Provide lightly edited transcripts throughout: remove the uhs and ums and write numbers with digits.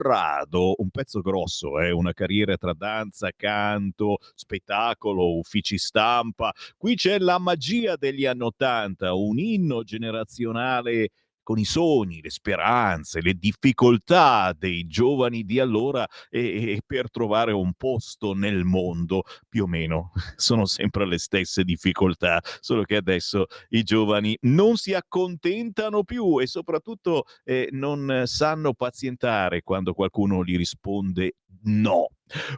Corrado, un pezzo grosso, una carriera tra danza, canto, spettacolo, uffici stampa. Qui c'è la magia degli anni '80, un inno generazionale con i sogni, le speranze, le difficoltà dei giovani di allora e per trovare un posto nel mondo, più o meno sono sempre le stesse difficoltà, solo che adesso i giovani non si accontentano più e soprattutto non sanno pazientare quando qualcuno gli risponde no.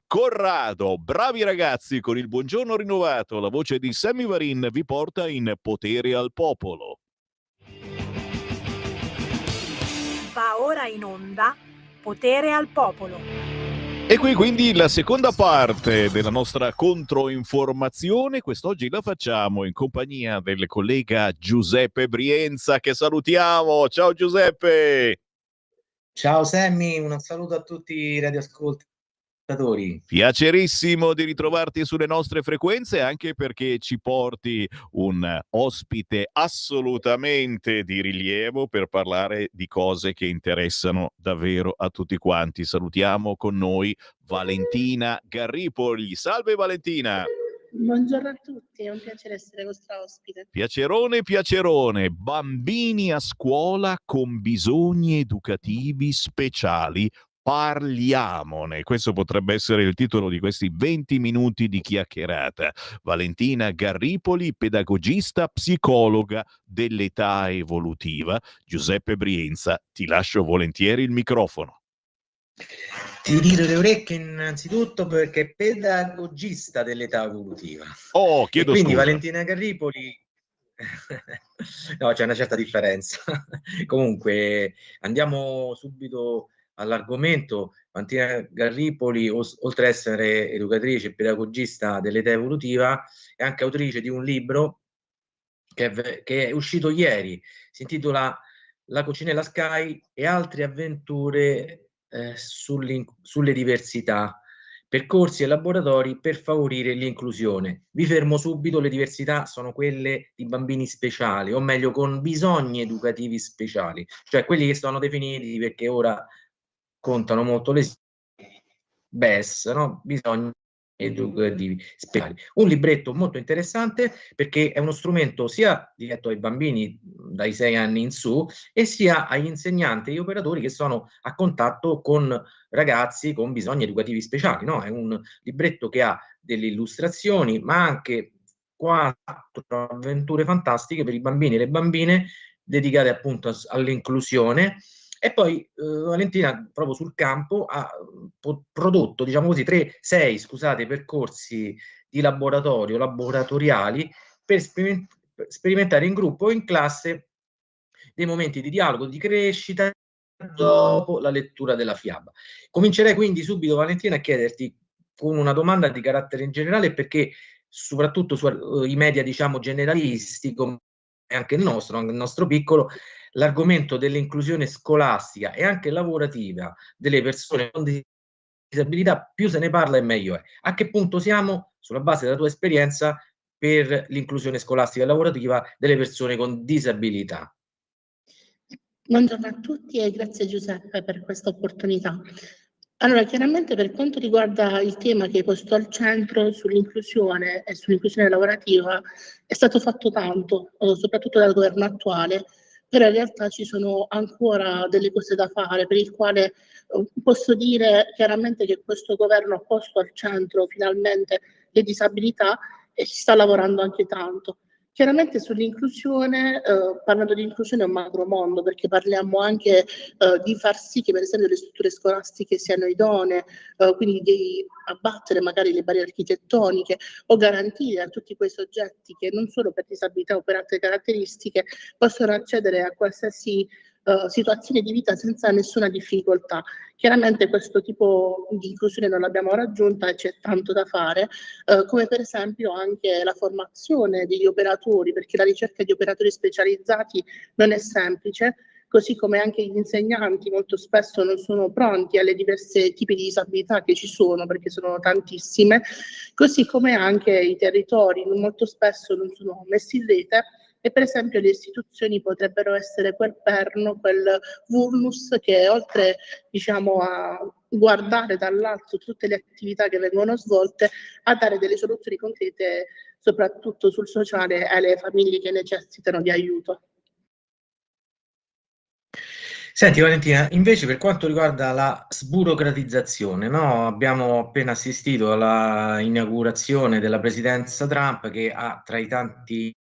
Corrado, bravi ragazzi, con il buongiorno rinnovato, la voce di Sammy Varin vi porta in Potere al Popolo. Va ora in onda Potere al Popolo. E qui quindi la seconda parte della nostra controinformazione. Quest'oggi la facciamo in compagnia del collega Giuseppe Brienza, che salutiamo. Ciao Giuseppe! Ciao Sammy, un saluto a tutti i radioascoltatori. Piacerissimo di ritrovarti sulle nostre frequenze, anche perché ci porti un ospite assolutamente di rilievo per parlare di cose che interessano davvero a tutti quanti. Salutiamo con noi Valentina Garripoli. Salve Valentina! Buongiorno a tutti, è un piacere essere vostra ospite. Piacerone, piacerone. Bambini a scuola con bisogni educativi speciali. Parliamone. Questo potrebbe essere il titolo di questi 20 minuti di chiacchierata. Valentina Garripoli, pedagogista, psicologa dell'età evolutiva. Giuseppe Brienza, ti lascio volentieri il microfono. Ti tiro le orecchie innanzitutto perché è pedagogista dell'età evolutiva. Oh, chiedo e quindi scusa. Valentina Garripoli no, c'è una certa differenza. Comunque andiamo subito all'argomento. Valentina Garripoli, oltre ad essere educatrice e pedagogista dell'età evolutiva, è anche autrice di un libro che è uscito ieri, si intitola La Coccinella Sky e altre avventure sulle diversità, percorsi e laboratori per favorire l'inclusione. Vi fermo subito, le diversità sono quelle di bambini speciali, o meglio con bisogni educativi speciali, cioè quelli che sono definiti, perché ora contano molto le BES, no? Bisogni educativi speciali. Un libretto molto interessante perché è uno strumento sia diretto ai bambini dai 6 anni in su e sia agli insegnanti e operatori che sono a contatto con ragazzi con bisogni educativi speciali, no? È un libretto che ha delle illustrazioni ma anche 4 avventure fantastiche per i bambini e le bambine dedicate appunto all'inclusione. E poi Valentina proprio sul campo ha prodotto, diciamo così, 6 percorsi di laboratoriali per sperimentare in gruppo o in classe dei momenti di dialogo, di crescita dopo la lettura della fiaba. Comincerei quindi subito, Valentina, a chiederti con una domanda di carattere in generale, perché soprattutto sui media, diciamo, generalisti, come anche il nostro piccolo, l'argomento dell'inclusione scolastica e anche lavorativa delle persone con disabilità, più se ne parla e meglio è. A che punto siamo, sulla base della tua esperienza, per l'inclusione scolastica e lavorativa delle persone con disabilità? Buongiorno a tutti e grazie Giuseppe per questa opportunità. Allora, chiaramente per quanto riguarda il tema che hai posto al centro sull'inclusione e sull'inclusione lavorativa, è stato fatto tanto, soprattutto dal governo attuale, però in realtà ci sono ancora delle cose da fare, per il quale posso dire chiaramente che questo governo ha posto al centro finalmente le disabilità e ci sta lavorando anche tanto. Chiaramente sull'inclusione, parlando di inclusione è un macro mondo, perché parliamo anche di far sì che per esempio le strutture scolastiche siano idonee, quindi di abbattere magari le barriere architettoniche o garantire a tutti quei soggetti che non solo per disabilità o per altre caratteristiche possono accedere a qualsiasi situazione di vita senza nessuna difficoltà. Chiaramente questo tipo di inclusione non l'abbiamo raggiunta e c'è tanto da fare, come per esempio anche la formazione degli operatori, perché la ricerca di operatori specializzati non è semplice, così come anche gli insegnanti molto spesso non sono pronti alle diverse tipi di disabilità che ci sono, perché sono tantissime, così come anche i territori molto spesso non sono messi in rete e per esempio le istituzioni potrebbero essere quel perno, quel vulnus che oltre diciamo a guardare dall'alto tutte le attività che vengono svolte, a dare delle soluzioni concrete soprattutto sul sociale alle famiglie che necessitano di aiuto. Senti Valentina, invece per quanto riguarda la sburocratizzazione, no? Abbiamo appena assistito alla inaugurazione della presidenza Trump che ha tra i tanti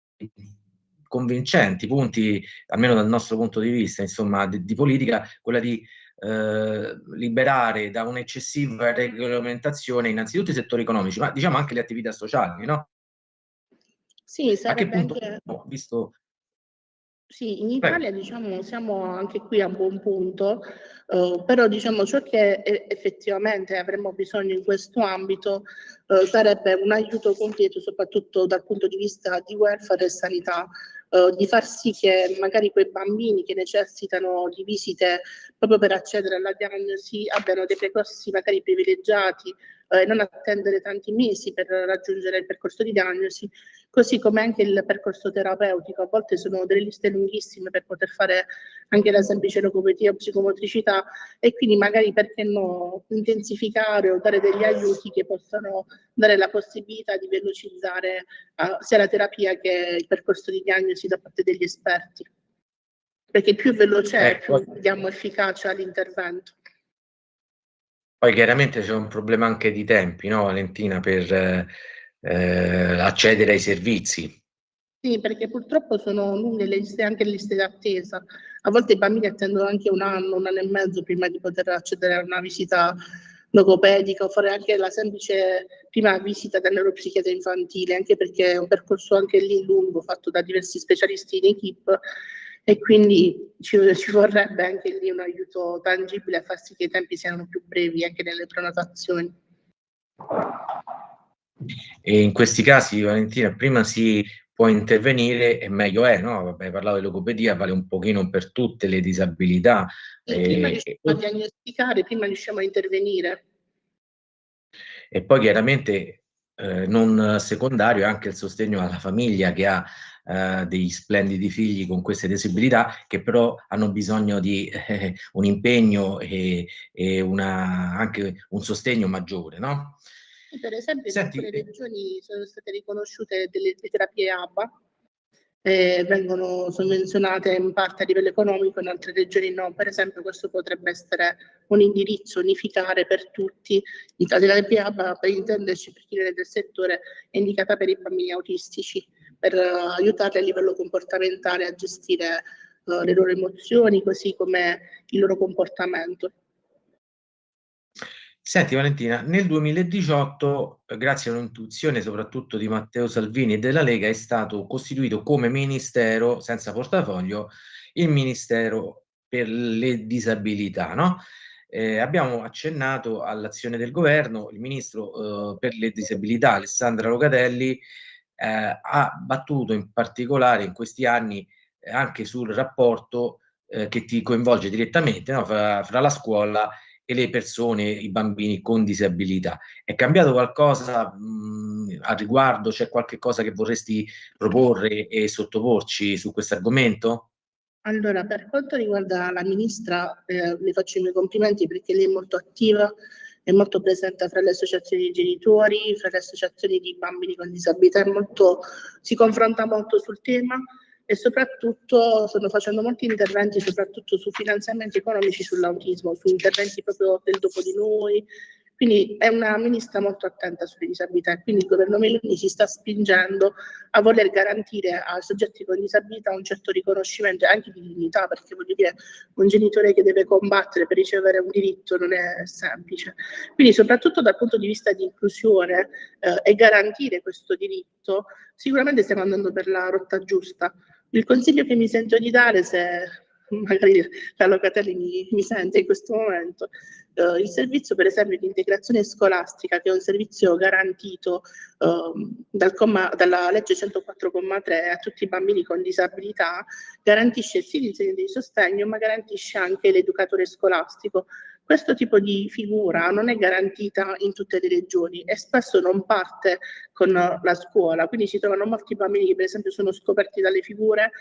convincenti punti, almeno dal nostro punto di vista, insomma, di politica, quella di liberare da un'eccessiva regolamentazione innanzitutto i settori economici, ma diciamo anche le attività sociali, no? Sì, A che sarebbe punto, anche... visto... Sì, in Prego. Italia diciamo siamo anche qui a un buon punto, però diciamo ciò che effettivamente avremmo bisogno in questo ambito sarebbe un aiuto concreto soprattutto dal punto di vista di welfare e sanità, di far sì che magari quei bambini che necessitano di visite proprio per accedere alla diagnosi abbiano dei percorsi magari privilegiati, non attendere tanti mesi per raggiungere il percorso di diagnosi, così come anche il percorso terapeutico. A volte sono delle liste lunghissime per poter fare anche la semplice logopedia o psicomotricità e quindi magari perché no intensificare o dare degli aiuti che possano dare la possibilità di velocizzare sia la terapia che il percorso di diagnosi da parte degli esperti. Perché più veloce è, più diamo efficacia all'intervento. Poi chiaramente c'è un problema anche di tempi, no Valentina, per accedere ai servizi. Sì, perché purtroppo sono lunghe le liste, anche le liste d'attesa. A volte i bambini attendono anche un anno e mezzo prima di poter accedere a una visita logopedica o fare anche la semplice prima visita dal neuropsichiatra infantile, anche perché è un percorso anche lì lungo, fatto da diversi specialisti in equipe e quindi ci vorrebbe anche lì un aiuto tangibile a far sì che i tempi siano più brevi anche nelle prenotazioni. E in questi casi, Valentina, prima si può intervenire e meglio è, no? Vabbè, hai parlato di logopedia, vale un pochino per tutte le disabilità. Prima riusciamo a diagnosticare, prima riusciamo a intervenire. E poi chiaramente non secondario è anche il sostegno alla famiglia che ha dei splendidi figli con queste disabilità che però hanno bisogno di un impegno e anche un sostegno maggiore, no? Per esempio in Senti, alcune regioni sono state riconosciute delle terapie ABA, vengono sovvenzionate in parte a livello economico, in altre regioni no. Per esempio questo potrebbe essere un indirizzo unificare per tutti. La terapia ABA, per intenderci, per chi non è del settore, è indicata per i bambini autistici, per aiutarli a livello comportamentale a gestire le loro emozioni, così come il loro comportamento. Senti Valentina, nel 2018, grazie a un'intuizione soprattutto di Matteo Salvini e della Lega, è stato costituito come ministero senza portafoglio il Ministero per le disabilità, no? Abbiamo accennato all'azione del governo, il ministro per le disabilità Alessandra Locatelli ha battuto in particolare in questi anni anche sul rapporto che ti coinvolge direttamente, no? fra la scuola e le persone, i bambini con disabilità. È cambiato qualcosa al riguardo? C'è qualche cosa che vorresti proporre e sottoporci su questo argomento? Allora, per quanto riguarda la ministra, le faccio i miei complimenti perché lei è molto attiva, è molto presente fra le associazioni di genitori, fra le associazioni di bambini con disabilità, si confronta molto sul tema e soprattutto stanno facendo molti interventi, soprattutto su finanziamenti economici sull'autismo, su interventi proprio del dopo di noi. Quindi è una ministra molto attenta sulle disabilità e quindi il governo Meloni si sta spingendo a voler garantire ai soggetti con disabilità un certo riconoscimento e anche di dignità, perché voglio dire, un genitore che deve combattere per ricevere un diritto non è semplice. Quindi soprattutto dal punto di vista di inclusione e garantire questo diritto, sicuramente stiamo andando per la rotta giusta. Il consiglio che mi sento di dare, se magari la Locatelli mi sente in questo momento, il servizio per esempio di integrazione scolastica, che è un servizio garantito dalla legge 104,3 a tutti i bambini con disabilità, garantisce sì l'insegnamento di sostegno, ma garantisce anche l'educatore scolastico. Questo tipo di figura non è garantita in tutte le regioni e spesso non parte con la scuola, quindi si trovano molti bambini che per esempio sono scoperti dalle figure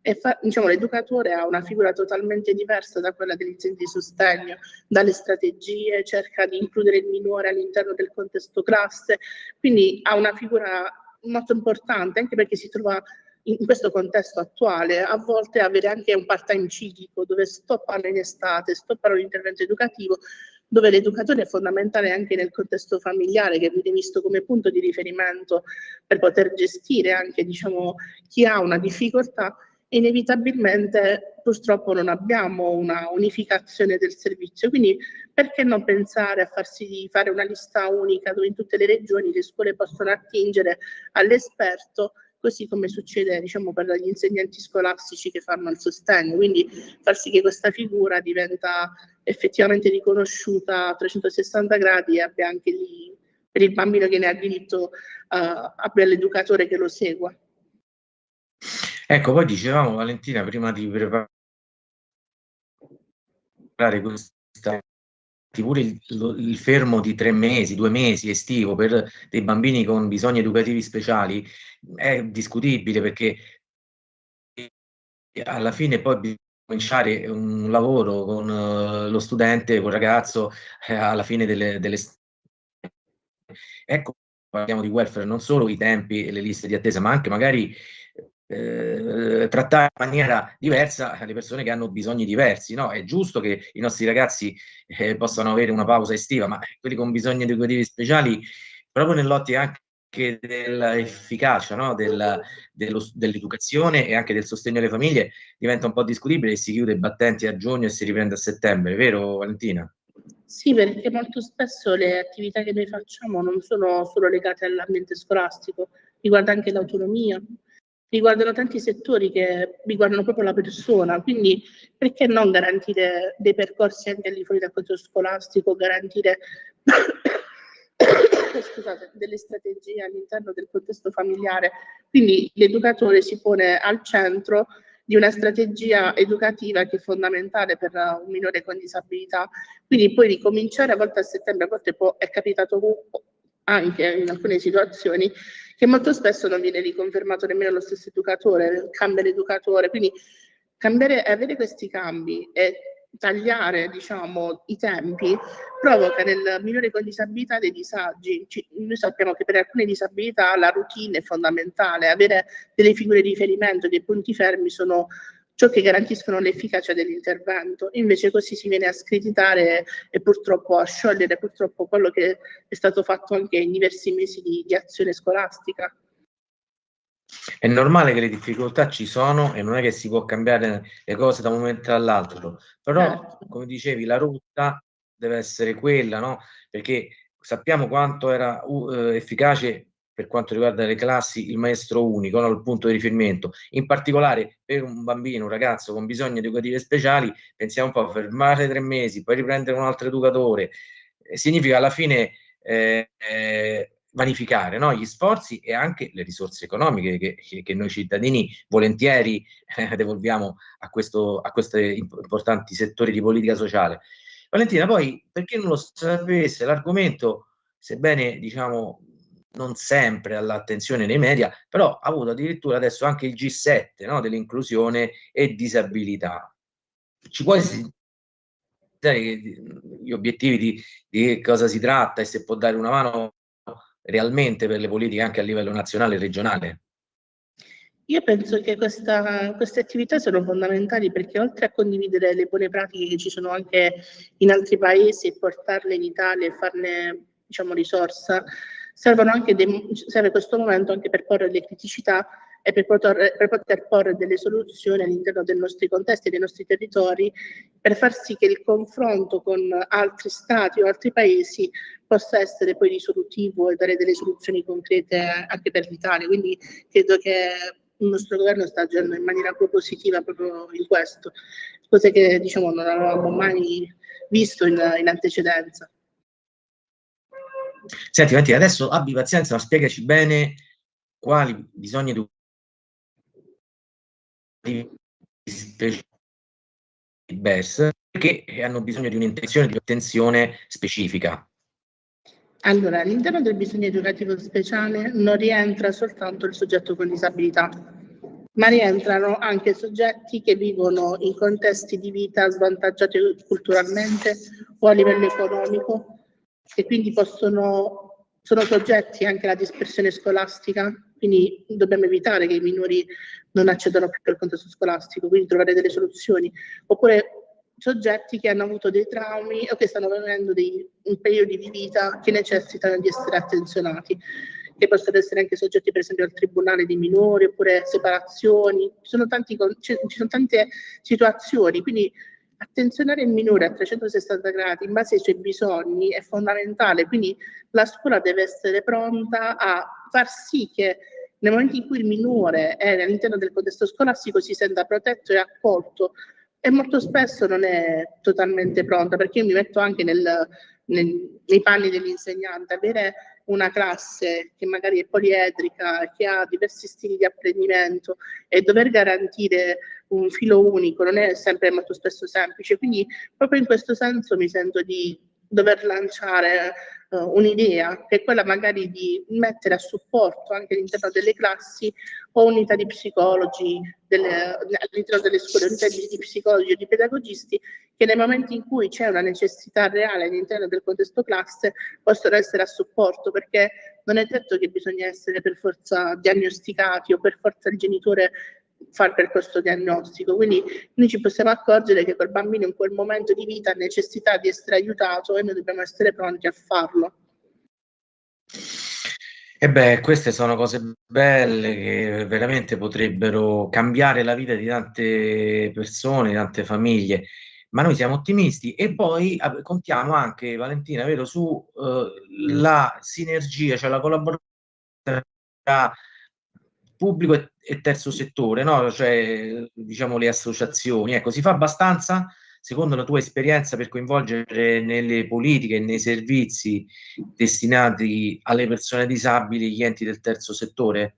e diciamo, l'educatore ha una figura totalmente diversa da quella dell'insegnante di sostegno, dalle strategie, cerca di includere il minore all'interno del contesto classe, quindi ha una figura molto importante anche perché si trova in questo contesto attuale a volte avere anche un part-time ciclico dove stoppano in estate, stoppano l'intervento educativo, dove l'educatore è fondamentale anche nel contesto familiare che viene visto come punto di riferimento per poter gestire anche diciamo, chi ha una difficoltà. Inevitabilmente purtroppo non abbiamo una unificazione del servizio, quindi perché non pensare a farsi fare una lista unica dove in tutte le regioni le scuole possono attingere all'esperto, così come succede diciamo, per gli insegnanti scolastici che fanno il sostegno, quindi far sì che questa figura diventa effettivamente riconosciuta a 360 gradi e abbia anche lì, per il bambino che ne ha diritto, abbia l'educatore che lo segua. Ecco, poi dicevamo, Valentina, prima di preparare questa, pure il fermo di 3 mesi, 2 mesi estivo per dei bambini con bisogni educativi speciali è discutibile, perché alla fine poi bisogna cominciare un lavoro con lo studente, col ragazzo, alla fine delle ecco, parliamo di welfare, non solo i tempi e le liste di attesa, ma anche magari trattare in maniera diversa le persone che hanno bisogni diversi, no? È giusto che i nostri ragazzi possano avere una pausa estiva, ma quelli con bisogni educativi speciali, proprio nell'ottica anche dell'efficacia, no? Dell'educazione e anche del sostegno alle famiglie, diventa un po' discutibile e si chiude i battenti a giugno e si riprende a settembre, vero Valentina? Sì, perché molto spesso le attività che noi facciamo non sono solo legate all'ambiente scolastico, riguarda anche l'autonomia, riguardano tanti settori che riguardano proprio la persona, quindi perché non garantire dei percorsi anche al di fuori dal contesto scolastico, garantire scusate, delle strategie all'interno del contesto familiare. Quindi l'educatore si pone al centro di una strategia educativa che è fondamentale per un minore con disabilità. Quindi poi ricominciare a volte a settembre, a volte è capitato anche in alcune situazioni che molto spesso non viene riconfermato nemmeno lo stesso educatore, cambia l'educatore, quindi cambiare, avere questi cambi e tagliare diciamo, i tempi provoca nel minore con disabilità dei disagi. Noi sappiamo che per alcune disabilità la routine è fondamentale, avere delle figure di riferimento, dei punti fermi sono ciò che garantiscono l'efficacia dell'intervento. Invece così si viene a screditare e purtroppo a sciogliere purtroppo quello che è stato fatto anche in diversi mesi di azione scolastica. È normale che le difficoltà ci sono e non è che si può cambiare le cose da un momento all'altro, però come dicevi la rotta deve essere quella, no? Perché sappiamo quanto era efficace per quanto riguarda le classi il maestro unico, no? Il punto di riferimento, in particolare per un bambino, un ragazzo con bisogni educativi speciali, pensiamo un po' fermare 3 mesi, poi riprendere un altro educatore, significa alla fine vanificare, no? Gli sforzi e anche le risorse economiche che noi cittadini volentieri devolviamo a questi importanti settori di politica sociale. Valentina, poi, per chi non lo sapesse, l'argomento, sebbene diciamo non sempre all'attenzione nei media, però ha avuto addirittura adesso anche il G7, no? Dell'inclusione e disabilità. Ci puoi gli obiettivi di cosa si tratta e se può dare una mano realmente per le politiche anche a livello nazionale e regionale? Io penso che queste attività sono fondamentali perché oltre a condividere le buone pratiche che ci sono anche in altri paesi e portarle in Italia e farne diciamo, risorsa, serve questo momento anche per porre le criticità e per poter porre delle soluzioni all'interno dei nostri contesti, dei nostri territori, per far sì che il confronto con altri stati o altri paesi possa essere poi risolutivo e dare delle soluzioni concrete anche per l'Italia. Quindi credo che il nostro governo sta agendo in maniera propositiva proprio in questo, cose che diciamo non avevamo mai visto in antecedenza. Senti, Mattia, adesso abbi pazienza, ma spiegaci bene quali bisogni educativi speciali BES, che hanno bisogno di un'intenzione di attenzione specifica. Allora, all'interno del bisogno educativo speciale non rientra soltanto il soggetto con disabilità, ma rientrano anche soggetti che vivono in contesti di vita svantaggiati culturalmente o a livello economico e quindi sono soggetti anche alla dispersione scolastica, quindi dobbiamo evitare che i minori non accedano più al contesto scolastico, quindi trovare delle soluzioni, oppure soggetti che hanno avuto dei traumi o che stanno vivendo un periodi di vita che necessitano di essere attenzionati, che possono essere anche soggetti per esempio al tribunale dei minori oppure separazioni, ci sono tante situazioni, quindi attenzionare il minore a 360 gradi in base ai suoi bisogni è fondamentale, quindi la scuola deve essere pronta a far sì che nel momento in cui il minore è all'interno del contesto scolastico si senta protetto e accolto, e molto spesso non è totalmente pronta, perché io mi metto anche nei panni dell'insegnante. Avere una classe che magari è poliedrica, che ha diversi stili di apprendimento e dover garantire un filo unico non è sempre molto spesso semplice, quindi proprio in questo senso mi sento di dover lanciare un'idea, che è quella magari di mettere a supporto anche all'interno delle classi o unità di psicologi all'interno delle scuole, unità di psicologi o di pedagogisti, che nei momenti in cui c'è una necessità reale all'interno del contesto classe possono essere a supporto, perché non è detto che bisogna essere per forza diagnosticati o per forza il genitore fa il percorso diagnostico, quindi noi ci possiamo accorgere che quel bambino in quel momento di vita ha necessità di essere aiutato e noi dobbiamo essere pronti a farlo. E beh, queste sono cose belle che veramente potrebbero cambiare la vita di tante persone, di tante famiglie, ma noi siamo ottimisti e poi contiamo anche, Valentina, vero, su la sinergia, cioè la collaborazione tra pubblico e terzo settore, no? Cioè, diciamo le associazioni. Ecco, si fa abbastanza, secondo la tua esperienza, per coinvolgere nelle politiche e nei servizi destinati alle persone disabili gli enti del terzo settore?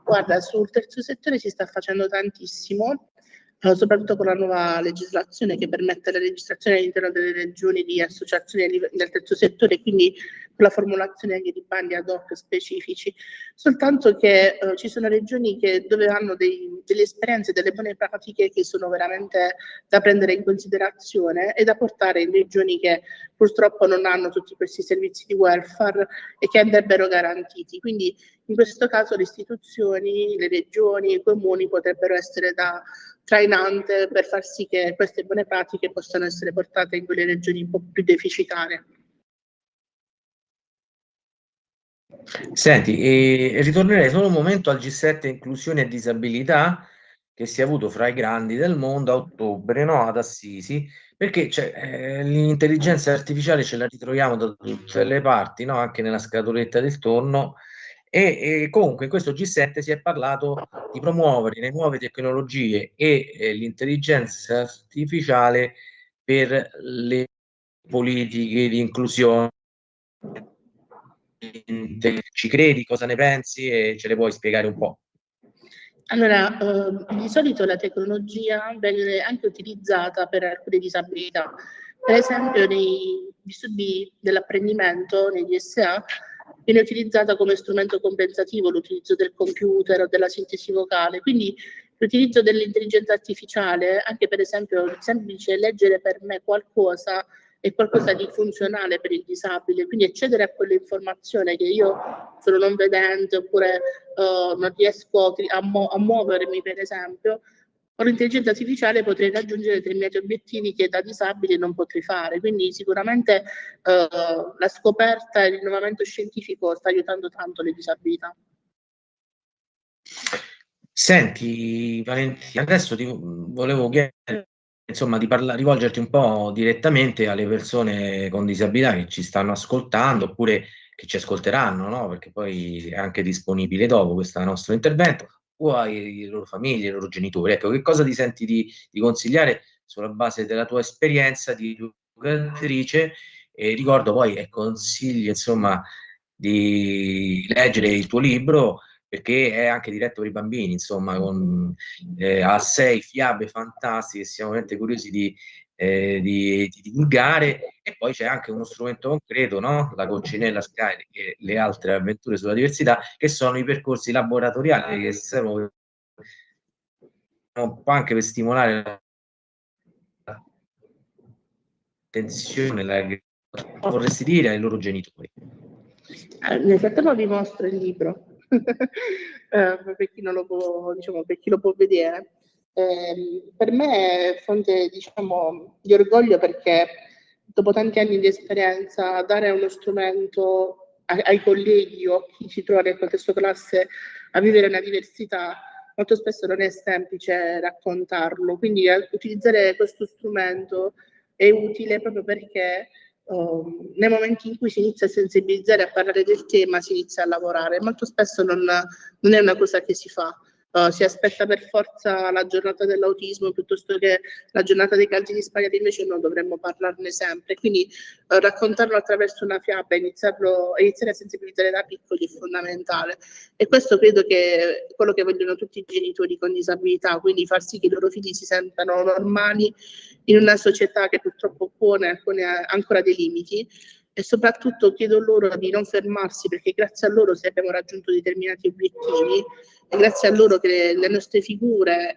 Guarda, sul terzo settore si sta facendo tantissimo, soprattutto con la nuova legislazione che permette la registrazione all'interno delle regioni di associazioni del terzo settore, quindi con la formulazione anche di bandi ad hoc specifici. Soltanto che ci sono regioni dove hanno delle esperienze, delle buone pratiche che sono veramente da prendere in considerazione e da portare in regioni che purtroppo non hanno tutti questi servizi di welfare e che andrebbero garantiti. Quindi in questo caso le istituzioni, le regioni, i comuni potrebbero essere da trainante per far sì che queste buone pratiche possano essere portate in quelle regioni un po' più deficitarie. Senti, e ritornerei solo un momento al G7 inclusione e disabilità che si è avuto fra i grandi del mondo a ottobre, no? Ad Assisi, perché l'intelligenza artificiale ce la ritroviamo da tutte le parti, no? Anche nella scatoletta del tonno. E comunque in questo G7 si è parlato di promuovere le nuove tecnologie e l'intelligenza artificiale per le politiche di inclusione. Ci credi? Cosa ne pensi? E ce le puoi spiegare un po'? Allora, di solito la tecnologia viene anche utilizzata per alcune disabilità. Per esempio, nei disturbi dell'apprendimento, nei DSA, viene utilizzata come strumento compensativo l'utilizzo del computer o della sintesi vocale. Quindi l'utilizzo dell'intelligenza artificiale, anche per esempio il semplice leggere per me qualcosa, è qualcosa di funzionale per il disabile, quindi accedere a quell'informazione che io sono non vedente oppure non riesco a muovermi, per esempio, con l'intelligenza artificiale potrei raggiungere determinati obiettivi che da disabile non potrei fare. Quindi sicuramente la scoperta e l'innovamento scientifico sta aiutando tanto le disabilità. Senti, Valentina, adesso ti volevo chiedere, insomma, di rivolgerti un po' direttamente alle persone con disabilità che ci stanno ascoltando oppure che ci ascolteranno, no? Perché poi è anche disponibile dopo questo nostro intervento, o ai loro famiglie, ai loro genitori. Ecco, che cosa ti senti di consigliare sulla base della tua esperienza di educatrice? E ricordo poi, consigli, insomma, di leggere il tuo libro perché è anche diretto per i bambini, insomma, ha 6 fiabe fantastiche, siamo veramente curiosi di divulgare. E poi c'è anche uno strumento concreto, no? La Coccinella Sky e le altre avventure sulla diversità, che sono i percorsi laboratoriali che servono un po' anche per stimolare l'attenzione, vorresti dire ai loro genitori. Nel frattempo vi mostro il libro per chi non lo può, diciamo, per chi lo può vedere. Per me è fonte, diciamo, di orgoglio, perché dopo tanti anni di esperienza dare uno strumento ai colleghi o a chi si trova nel contesto classe a vivere una diversità molto spesso non è semplice raccontarlo, quindi utilizzare questo strumento è utile proprio perché nei momenti in cui si inizia a sensibilizzare, a parlare del tema, si inizia a lavorare. Molto spesso non è una cosa che si fa. Si aspetta per forza la giornata dell'autismo piuttosto che la giornata dei canti disparati, invece noi dovremmo parlarne sempre. Quindi raccontarlo attraverso una fiaba, iniziare a sensibilizzare da piccoli è fondamentale. E questo credo che è quello che vogliono tutti i genitori con disabilità, quindi far sì che i loro figli si sentano normali in una società che purtroppo pone ancora dei limiti. E soprattutto chiedo loro di non fermarsi, perché grazie a loro se abbiamo raggiunto determinati obiettivi, è grazie a loro che le nostre figure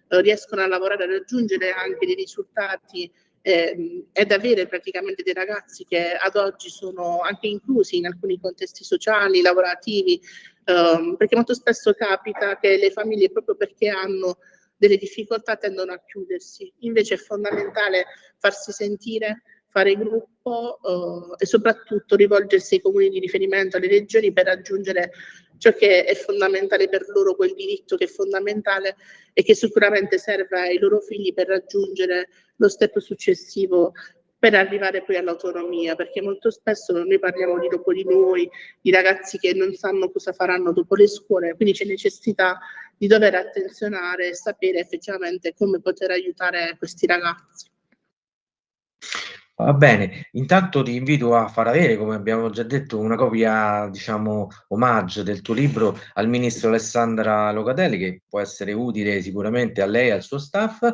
riescono a lavorare, a raggiungere anche dei risultati ed avere praticamente dei ragazzi che ad oggi sono anche inclusi in alcuni contesti sociali, lavorativi, perché molto spesso capita che le famiglie, proprio perché hanno delle difficoltà, tendono a chiudersi. Invece è fondamentale farsi sentire, fare gruppo e soprattutto rivolgersi ai comuni di riferimento, alle regioni, per raggiungere ciò che è fondamentale per loro, quel diritto che è fondamentale e che sicuramente serve ai loro figli per raggiungere lo step successivo, per arrivare poi all'autonomia, perché molto spesso noi parliamo di dopo di noi, di ragazzi che non sanno cosa faranno dopo le scuole, quindi c'è necessità di dover attenzionare e sapere effettivamente come poter aiutare questi ragazzi. Va bene, intanto ti invito a far avere, come abbiamo già detto, una copia, diciamo, omaggio del tuo libro al ministro Alessandra Locatelli, che può essere utile sicuramente a lei e al suo staff.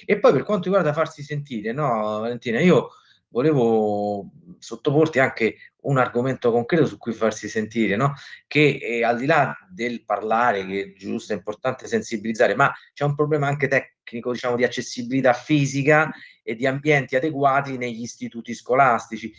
E poi per quanto riguarda farsi sentire, no, Valentina, io volevo sottoporti anche un argomento concreto su cui farsi sentire, no? Che al di là del parlare, che è giusto, è importante sensibilizzare, ma c'è un problema anche tecnico, diciamo, di accessibilità fisica e di ambienti adeguati negli istituti scolastici.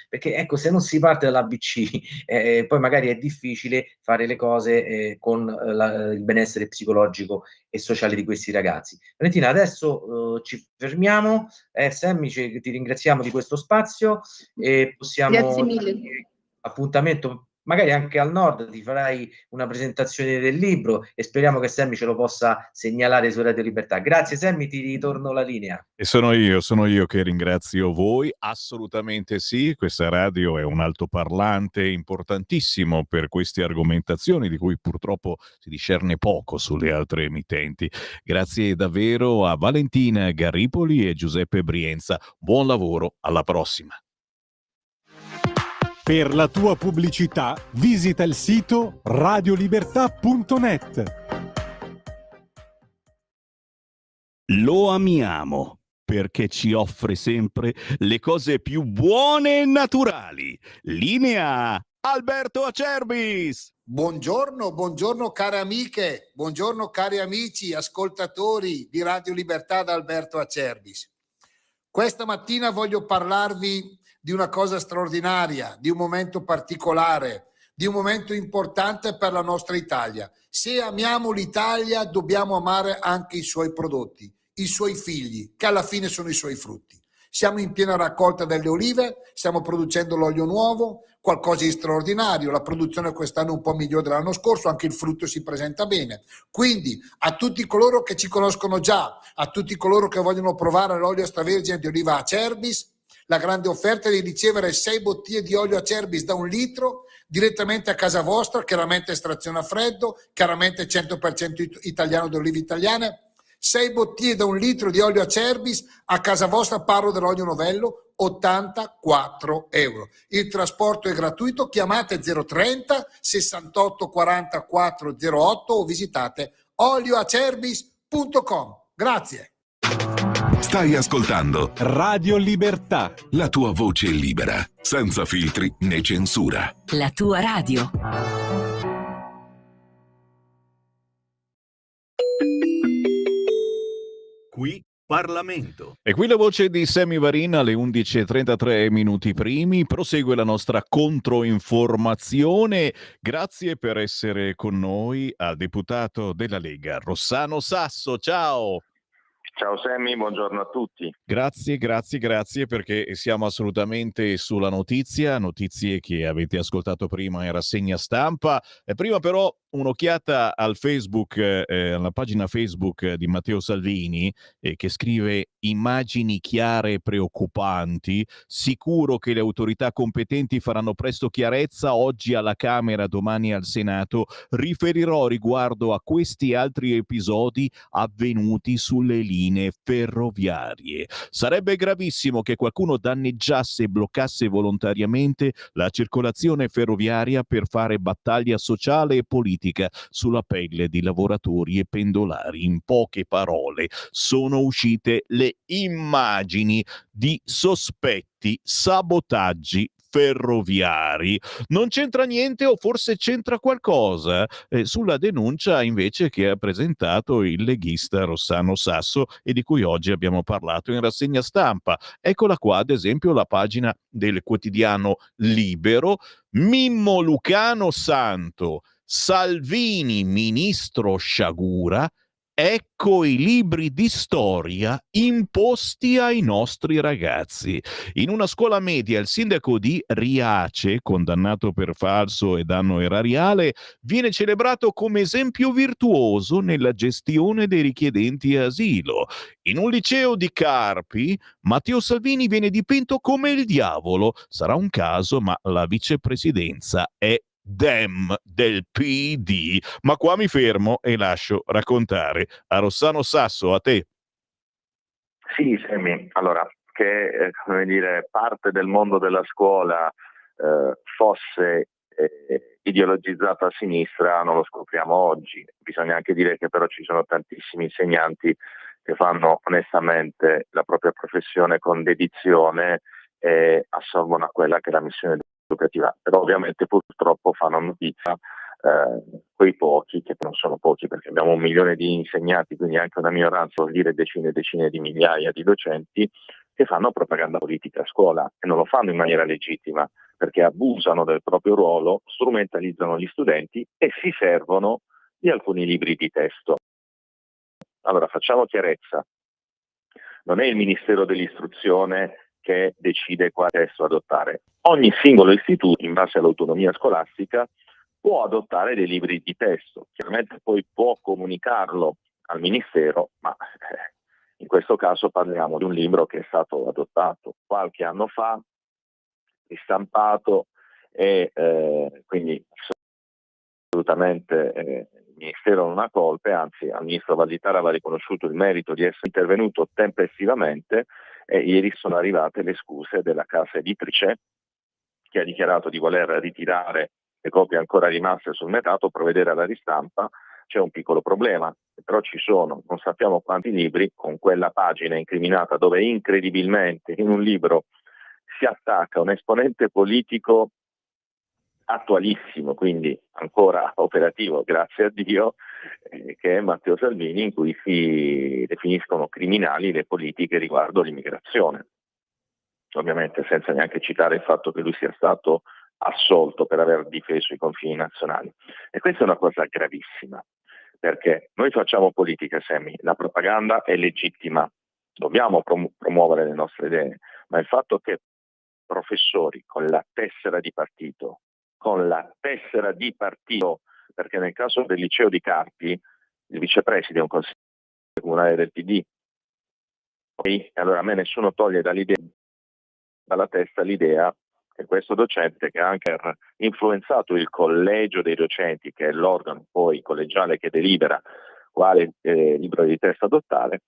Perché ecco, se non si parte dall'ABC, poi magari è difficile fare le cose con il benessere psicologico e sociale di questi ragazzi. Valentina, adesso ci fermiamo. Sammy, ti ringraziamo di questo spazio e possiamo Grazie mille. appuntamento magari anche al nord, ti farai una presentazione del libro e speriamo che Sammy ce lo possa segnalare su Radio Libertà. Grazie Sammy, ti ritorno la linea. E sono io che ringrazio voi, assolutamente sì, questa radio è un altoparlante importantissimo per queste argomentazioni di cui purtroppo si discerne poco sulle altre emittenti. Grazie davvero a Valentina Garripoli e Giuseppe Brienza, buon lavoro, alla prossima. Per la tua pubblicità visita il sito radiolibertà.net. Lo amiamo perché ci offre sempre le cose più buone e naturali. Linea Alberto Acerbis. Buongiorno care amiche, buongiorno cari amici, ascoltatori di Radio Libertà da Alberto Acerbis. Questa mattina voglio parlarvi di una cosa straordinaria, di un momento particolare, di un momento importante per la nostra Italia. Se amiamo l'Italia, dobbiamo amare anche i suoi prodotti, i suoi figli, che alla fine sono i suoi frutti. Siamo in piena raccolta delle olive, stiamo producendo l'olio nuovo, qualcosa di straordinario. La produzione quest'anno è un po' migliore dell'anno scorso, anche il frutto si presenta bene. Quindi a tutti coloro che ci conoscono già, a tutti coloro che vogliono provare l'olio extravergine di oliva Acerbis, la grande offerta è di ricevere 6 bottiglie di olio Acerbis da 1 litro direttamente a casa vostra, chiaramente estrazione a freddo, chiaramente 100% italiano di olive italiane, 6 bottiglie da 1 litro di olio Acerbis, a casa vostra parlo dell'olio Novello, 84 euro. Il trasporto è gratuito, chiamate 030 68 44 08 o visitate olioacerbis.com. Grazie. Stai ascoltando Radio Libertà. la tua voce libera, senza filtri né censura. La tua radio. Qui Parlamento. E qui la voce di Sammy Varin alle 11:33 minuti primi. Prosegue la nostra controinformazione. Grazie per essere con noi al deputato della Lega, Rossano Sasso. Ciao! Ciao Sammy, buongiorno a tutti. Grazie perché siamo assolutamente sulla notizie che avete ascoltato prima in rassegna stampa. Prima però un'occhiata al Facebook, alla pagina Facebook di Matteo Salvini, che scrive immagini chiare e preoccupanti. Sicuro che le autorità competenti faranno presto chiarezza, oggi alla Camera, domani al Senato. Riferirò riguardo a questi altri episodi avvenuti sulle linee ferroviarie. Sarebbe gravissimo che qualcuno danneggiasse e bloccasse volontariamente la circolazione ferroviaria per fare battaglia sociale e politica sulla pelle di lavoratori e pendolari. In poche parole, sono uscite le immagini di sospetti sabotaggi ferroviari. Non c'entra niente o forse c'entra qualcosa sulla denuncia invece che ha presentato il leghista Rossano Sasso e di cui oggi abbiamo parlato in rassegna stampa. Eccola qua, ad esempio, la pagina del quotidiano Libero. Mimmo Lucano Santo, Salvini ministro sciagura, ecco i libri di storia imposti ai nostri ragazzi. In una scuola media il sindaco di Riace, condannato per falso e danno erariale, viene celebrato come esempio virtuoso nella gestione dei richiedenti asilo. In un liceo di Carpi, Matteo Salvini viene dipinto come il diavolo. Sarà un caso, ma la vicepresidenza è Dem del PD. Ma qua mi fermo e lascio raccontare a Rossano Sasso, a te. Sì, Sammy, allora, che come dire, parte del mondo della scuola fosse ideologizzata a sinistra non lo scopriamo oggi. Bisogna anche dire che però ci sono tantissimi insegnanti che fanno onestamente la propria professione con dedizione e assolvono a quella che è la missione educativa, però ovviamente purtroppo fanno notizia quei pochi, che non sono pochi perché abbiamo 1 milione di insegnanti, quindi anche una minoranza, vuol dire decine e decine di migliaia di docenti che fanno propaganda politica a scuola e non lo fanno in maniera legittima perché abusano del proprio ruolo, strumentalizzano gli studenti e si servono di alcuni libri di testo. Allora facciamo chiarezza, non è il Ministero dell'Istruzione che decide quale testo adottare. Ogni singolo istituto, in base all'autonomia scolastica, può adottare dei libri di testo. Chiaramente poi può comunicarlo al Ministero, ma in questo caso parliamo di un libro che è stato adottato qualche anno fa, ristampato e quindi assolutamente il Ministero non ha colpe, anzi al Ministro Valditara va riconosciuto il merito di essere intervenuto tempestivamente e ieri sono arrivate le scuse della casa editrice che ha dichiarato di voler ritirare le copie ancora rimaste sul mercato, provvedere alla ristampa. C'è un piccolo problema, però ci sono, non sappiamo quanti libri, con quella pagina incriminata dove incredibilmente in un libro si attacca un esponente politico attualissimo, quindi ancora operativo, grazie a Dio, che è Matteo Salvini, in cui si definiscono criminali le politiche riguardo l'immigrazione. Ovviamente senza neanche citare il fatto che lui sia stato assolto per aver difeso i confini nazionali. E questa è una cosa gravissima, perché noi facciamo politica, Sammy, la propaganda è legittima, dobbiamo promuovere le nostre idee, ma il fatto che professori con la tessera di partito, perché nel caso del liceo di Carpi il vicepresidente è un consigliere comunale del PD, e allora a me nessuno toglie dalla testa l'idea che questo docente, che ha anche influenzato il collegio dei docenti, che è l'organo poi collegiale che delibera quale libro di testo adottare,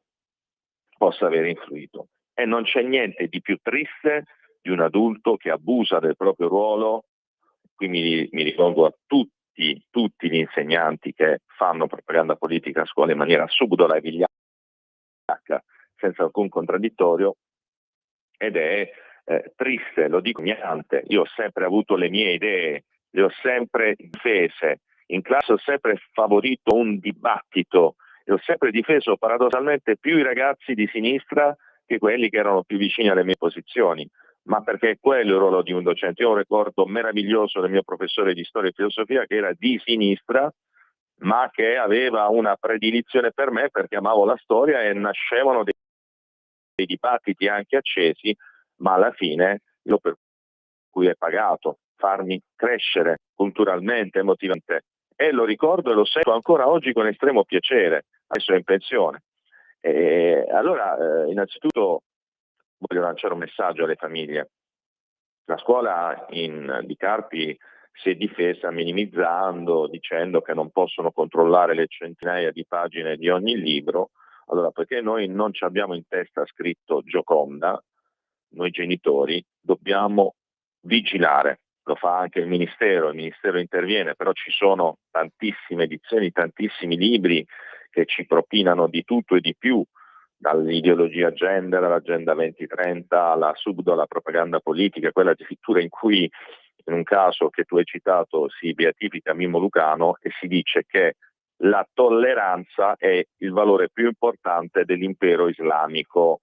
possa aver influito. E non c'è niente di più triste di un adulto che abusa del proprio ruolo. Qui mi rivolgo a tutti gli insegnanti che fanno propaganda politica a scuola in maniera subdola e vigliacca, senza alcun contraddittorio, ed è triste, lo dico niente. Io ho sempre avuto le mie idee, le ho sempre difese, in classe ho sempre favorito un dibattito e ho sempre difeso paradossalmente più i ragazzi di sinistra che quelli che erano più vicini alle mie posizioni, ma perché è quello il ruolo di un docente. Io ho un ricordo meraviglioso del mio professore di storia e filosofia che era di sinistra, ma che aveva una predilizione per me perché amavo la storia e nascevano dei dibattiti anche accesi, ma alla fine io per cui è pagato farmi crescere culturalmente, emotivamente, e lo ricordo e lo sento ancora oggi con estremo piacere. Adesso è in pensione. E allora innanzitutto voglio lanciare un messaggio alle famiglie. La scuola di Carpi si è difesa minimizzando, dicendo che non possono controllare le centinaia di pagine di ogni libro. Allora, perché noi non ci abbiamo in testa scritto Gioconda, noi genitori dobbiamo vigilare. Lo fa anche il Ministero interviene, però ci sono tantissime edizioni, tantissimi libri che ci propinano di tutto e di più, dall'ideologia gender all'agenda 2030, alla subdola propaganda politica, quella addirittura in cui in un caso che tu hai citato si beatifica Mimmo Lucano e si dice che la tolleranza è il valore più importante dell'impero islamico.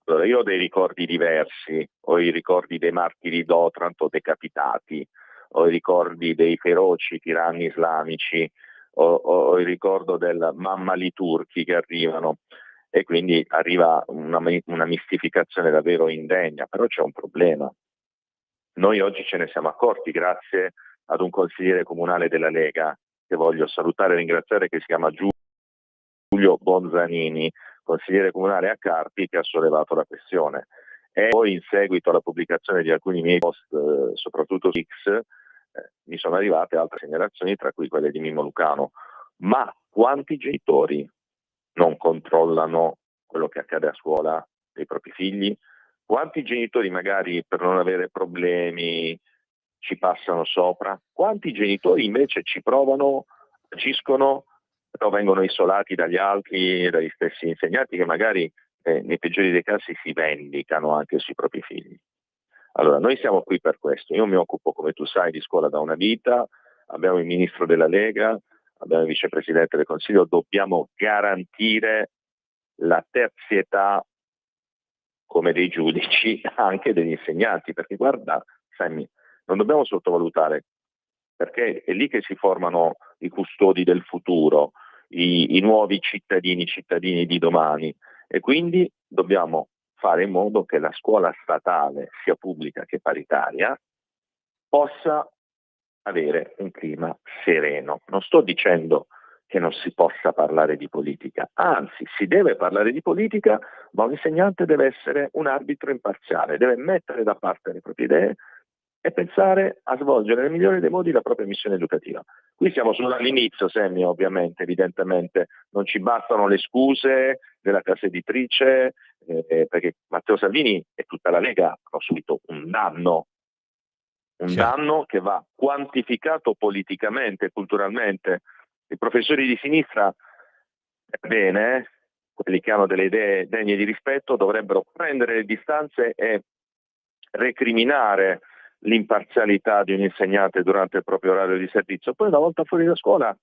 Allora, io ho dei ricordi diversi, ho i ricordi dei martiri d'Otranto decapitati, ho i ricordi dei feroci tiranni islamici, ho il ricordo del mammali turchi che arrivano, e quindi arriva una mistificazione davvero indegna. Però c'è un problema. Noi oggi ce ne siamo accorti grazie ad un consigliere comunale della Lega, che voglio salutare e ringraziare, che si chiama Giulio Bonzanini, consigliere comunale a Carpi, che ha sollevato la questione. E poi in seguito alla pubblicazione di alcuni miei post, soprattutto su X, mi sono arrivate altre segnalazioni, tra cui quelle di Mimmo Lucano. Ma quanti genitori non controllano quello che accade a scuola dei propri figli? Quanti genitori magari per non avere problemi ci passano sopra? Quanti genitori invece ci provano, agiscono, però vengono isolati dagli altri, dagli stessi insegnanti che magari nei peggiori dei casi si vendicano anche sui propri figli? Allora, noi siamo qui per questo. Io mi occupo, come tu sai, di scuola da una vita, abbiamo il ministro della Lega, abbiamo il vicepresidente del Consiglio, dobbiamo garantire la terzietà come dei giudici anche degli insegnanti, perché guarda, Sammy, non dobbiamo sottovalutare, perché è lì che si formano i custodi del futuro, i nuovi cittadini di domani, e quindi dobbiamo fare in modo che la scuola statale, sia pubblica che paritaria, possa avere un clima sereno. Non sto dicendo che non si possa parlare di politica, anzi si deve parlare di politica, ma un insegnante deve essere un arbitro imparziale, deve mettere da parte le proprie idee e pensare a svolgere nel migliore dei modi la propria missione educativa. Qui siamo solo all'inizio, Sammy, ovviamente, evidentemente non ci bastano le scuse della casa editrice, perché Matteo Salvini e tutta la Lega hanno subito un danno che va quantificato politicamente e culturalmente. I professori di sinistra, bene, quelli che hanno delle idee degne di rispetto, dovrebbero prendere le distanze e recriminare l'imparzialità di un insegnante durante il proprio orario di servizio. Poi una volta fuori da scuola,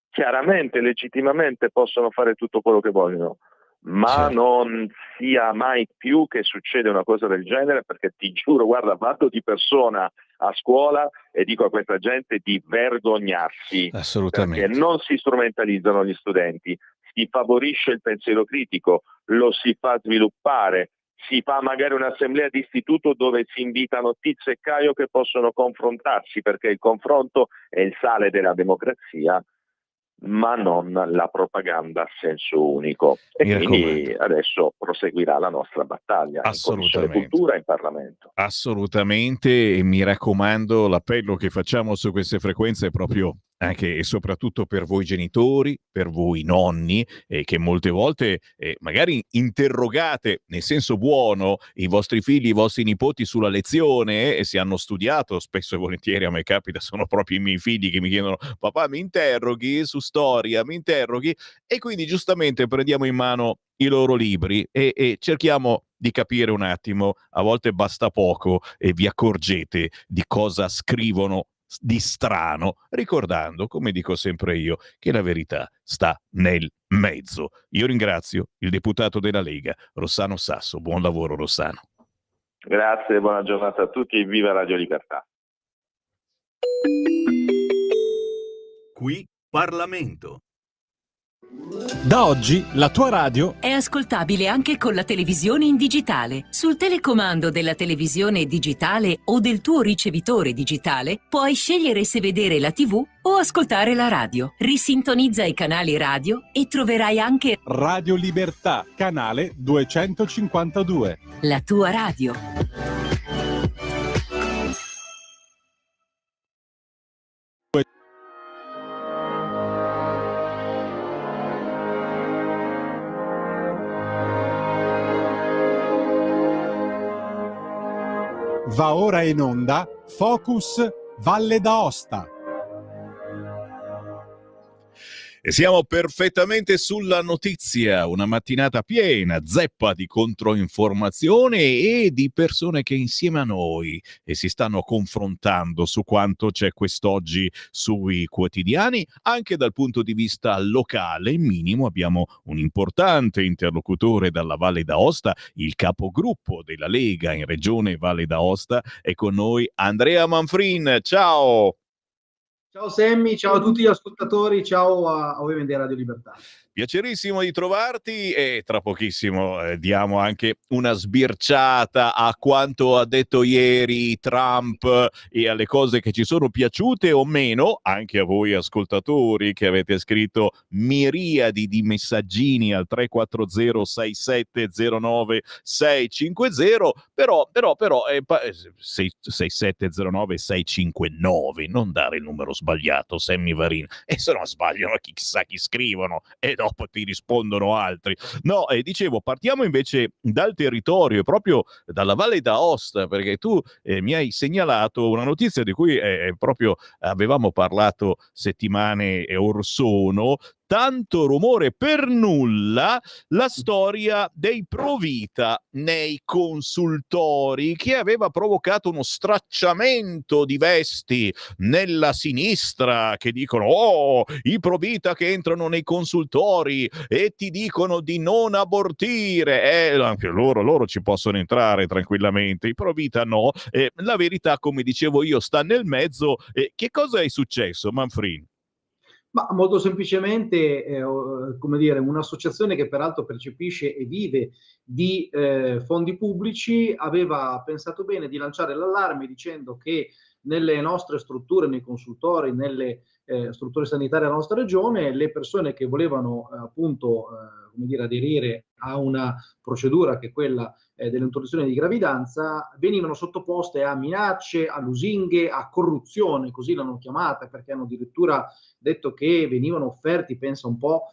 chiaramente, legittimamente possono fare tutto quello che vogliono, ma non sia mai più che succede una cosa del genere, perché ti giuro, guarda, vado di persona a scuola e dico a questa gente di vergognarsi, Assolutamente. perché non si strumentalizzano gli studenti, si favorisce il pensiero critico, lo si fa sviluppare, si fa magari un'assemblea di istituto dove si invitano Tizio e Caio che possono confrontarsi, perché il confronto è il sale della democrazia, ma non la propaganda a senso unico. E Mi quindi raccomando. adesso proseguirà la nostra battaglia in Commissione Assolutamente. Cultura e in Parlamento. Assolutamente, e mi raccomando, l'appello che facciamo su queste frequenze è proprio anche e soprattutto per voi genitori, per voi nonni, che molte volte magari interrogate, nel senso buono, i vostri figli, i vostri nipoti sulla lezione e se hanno studiato, spesso e volentieri a me capita, sono proprio i miei figli che mi chiedono papà mi interroghi su storia, mi interroghi, e quindi giustamente prendiamo in mano i loro libri e cerchiamo di capire un attimo, a volte basta poco e vi accorgete di cosa scrivono di strano, ricordando, come dico sempre io, che la verità sta nel mezzo. Io ringrazio il deputato della Lega, Rossano Sasso. Buon lavoro, Rossano. Grazie, buona giornata a tutti e viva Radio Libertà. Qui Parlamento. Da oggi la tua radio è ascoltabile anche con la televisione in digitale. Sul telecomando della televisione digitale o del tuo ricevitore digitale puoi scegliere se vedere la TV o ascoltare la radio. Risintonizza i canali radio e troverai anche Radio Libertà, canale 252. la tua radio. Va ora in onda Focus Valle d'Aosta. E siamo perfettamente sulla notizia, una mattinata piena, zeppa di controinformazione e di persone che insieme a noi si stanno confrontando su quanto c'è quest'oggi sui quotidiani, anche dal punto di vista locale. Minimo abbiamo un importante interlocutore dalla Valle d'Aosta, il capogruppo della Lega in Regione Valle d'Aosta, è con noi Andrea Manfrin. Ciao! Ciao Sammy, ciao a tutti gli ascoltatori, ciao a ovviamente Radio Libertà. Piacerissimo di trovarti e tra pochissimo diamo anche una sbirciata a quanto ha detto ieri Trump e alle cose che ci sono piaciute o meno, anche a voi ascoltatori che avete scritto miriadi di messaggini al 340 6709 650, però 6709 659, non dare il numero sbagliato, Sammy Varin, e se no sbagliano chissà chi scrivono e dopo ti rispondono altri. No, dicevo, partiamo invece dal territorio, proprio dalla Valle d'Aosta, perché tu mi hai segnalato una notizia di cui proprio avevamo parlato settimane or sono. Tanto rumore per nulla, la storia dei Provita nei consultori, che aveva provocato uno stracciamento di vesti nella sinistra, che dicono oh, i Provita che entrano nei consultori e ti dicono di non abortire, anche loro ci possono entrare tranquillamente, i Provita no. La verità, come dicevo io, sta nel mezzo. Che cosa è successo, Manfrin? Ma molto semplicemente, come dire, un'associazione che peraltro percepisce e vive di fondi pubblici aveva pensato bene di lanciare l'allarme dicendo che nelle nostre strutture, nei consultori, nelle strutture sanitarie della nostra regione, le persone che volevano appunto come dire, aderire a una procedura che è quella dell'introduzione di gravidanza venivano sottoposte a minacce, a lusinghe, a corruzione, così l'hanno chiamata, perché hanno addirittura detto che venivano offerti, pensa un po',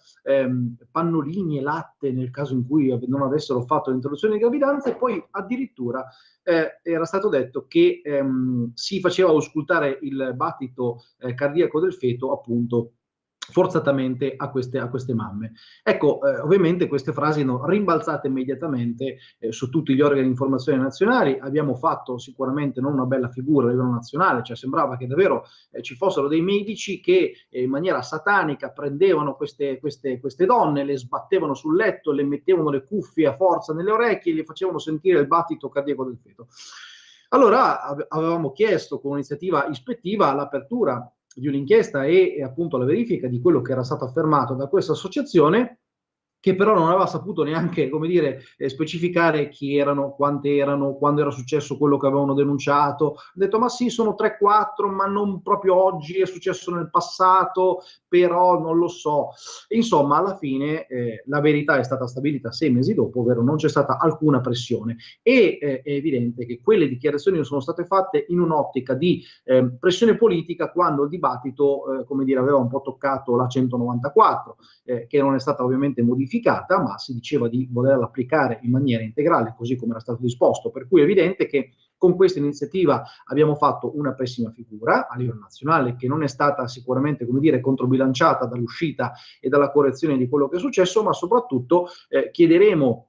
pannolini e latte nel caso in cui non avessero fatto l'introduzione di gravidanza, e poi addirittura era stato detto che si faceva auscultare il battito cardiaco del feto appunto forzatamente a queste mamme. Ecco, ovviamente queste frasi hanno rimbalzato immediatamente su tutti gli organi di informazione nazionali. Abbiamo fatto sicuramente non una bella figura a livello nazionale, cioè sembrava che davvero ci fossero dei medici che in maniera satanica prendevano queste donne, le sbattevano sul letto, le mettevano le cuffie a forza nelle orecchie e le facevano sentire il battito cardiaco del feto. Allora avevamo chiesto con un'iniziativa ispettiva l'apertura di un'inchiesta e appunto la verifica di quello che era stato affermato da questa associazione, che però non aveva saputo neanche, come dire, specificare chi erano, quante erano, quando era successo quello che avevano denunciato. Ha detto, ma sì, sono 3-4, ma non proprio oggi, è successo nel passato, però non lo so. Insomma, alla fine la verità è stata stabilita 6 mesi dopo, ovvero non c'è stata alcuna pressione. E è evidente che quelle dichiarazioni sono state fatte in un'ottica di pressione politica, quando il dibattito, come dire, aveva un po' toccato la 194, che non è stata ovviamente modificata, ma si diceva di volerla applicare in maniera integrale, così come era stato disposto. Per cui è evidente che con questa iniziativa abbiamo fatto una pessima figura a livello nazionale, che non è stata sicuramente, come dire, controbilanciata dall'uscita e dalla correzione di quello che è successo, ma soprattutto chiederemo,